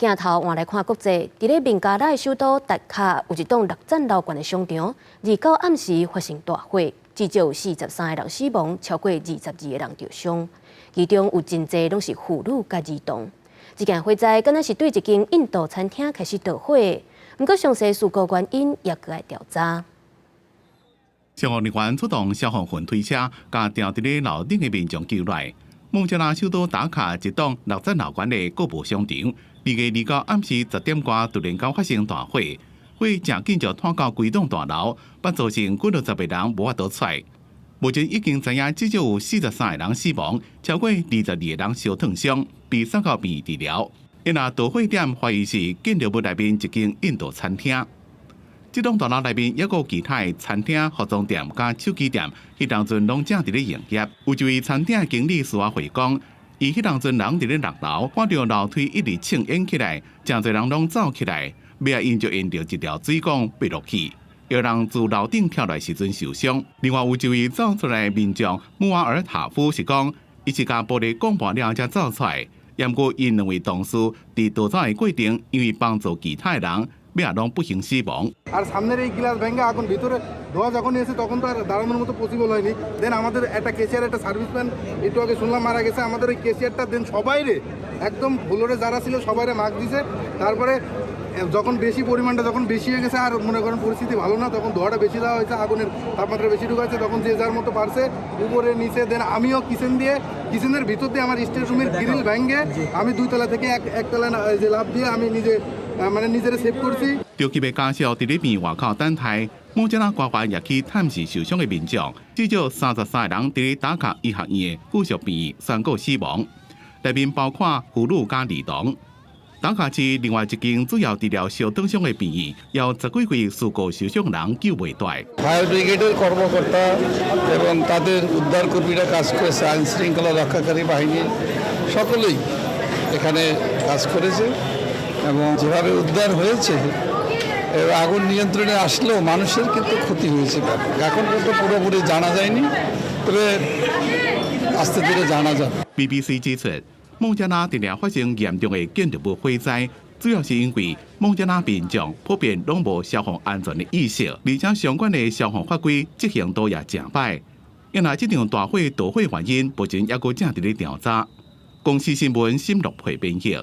镜头换来看国际，伫咧孟加拉首都达卡有一栋6层楼高的商场，29暗时发生大火，至少有43个人死亡，超过22个人受伤，其中有真侪拢是妇女甲儿童。这件火灾敢若是对一间印度餐厅开始导火的，不过详细事故原因也搁来调查。消防人员出动消防分推车，甲吊伫咧楼顶的民众救出来。孟加拉首都打卡一栋6层楼高的购物商场，2月29暗时10点多突然间发生大火，火正紧就拖到规栋大楼，把造成几60个人无法度出来。目前已经知影至少有43个人死亡，超过22个人受烫伤，被送到病院治疗。因啊，导火点怀疑是建筑物内面一间印度餐厅。这栋大楼内面还有其他的餐厅、服装店甲手机店，迄当阵拢正伫咧营业。有一位餐厅的经理私下回讲，伊迄当阵人伫咧6楼，看到楼梯一直庆烟起来，真侪人拢走起来，尾仔因就沿着一条水管爬落去，有人自楼顶跳来时阵受伤。另外有一位走出来的民众穆瓦尔塔夫是讲，伊是甲玻璃拱破了才走出来，不过因两位同事伫逃走的过程，因为帮助其他的人。মেয়া রং পুহিং সিবং আর সামনের এই গ্লাস ভেঙে আগুন ভিতরে ধোয়া যখন এসে তখন তো আর দাঁড়ানোর মতো পসিবল হয়নি। দেন আমাদের একটা কেশিয়ার একটা সার্ভিসম্যান একটু আগে শুনলাম মারা গেছে, আমাদের ওই কেশিয়ারটা দেন সবাইরে একদম ফ্লোরে যারা ছিল সবাইরে মাস্ক দিছে। তারপরে যখন বেশি পরিমাণটা যখন বেশি হয়ে গেছে আর মনে করেন পরিস্থিতি ভালো না, তখন ধোয়াটা বেশি দেওয়া হয়েছে, আগুনের তাপমাত্রা বেশি ঢুকাচ্ছে, তখন যে যার মতো পারছে উপরে নিচে। দেন আমিও কিচেনের ভিতর দিয়ে আমার স্টেট রুমের গ্রিল ভেঙে আমি 2 তলা থেকে একতলা যে লাভ দিয়ে আমি নিজেরে সেভ করছি।着急要加少伫咧边外口等待，孟加拉官员也去探视受伤的民众，至少33个人伫咧打卡医学院继续病院宣告死亡，内面包括妇女加儿童。打卡市另外一间主要治疗烧烫伤的病院，有10几位事故受伤人救袂出来。ফায়ার ব্রিগেডের কর্মকর্তা এবং তাদের উদ্ধার কর্মীরা কাজ করেছে, আইন শৃঙ্খলা রক্ষাকারী বাহিনী সকলেই এখানে কাজ করেছে এবং যেভাবে উদ্ধার হয়েছে আগুন নিয়ন্ত্রণে আসলেও মানুষের কিন্তু ক্ষতি হয়েছে। এখন পর্যন্ত পুরোপুরি জানা যায়নি, তবে আস্তে ধীরে জানা যাবে। BBC 指出，孟加拉近年发生严重的建筑物火灾，主要是因为孟加拉民众普遍拢无消防安全的意识，而且相关的消防法规执行都也正歹。因为这场大火导火原因，目前还阁正伫咧调查。公司新闻沈乐培编译。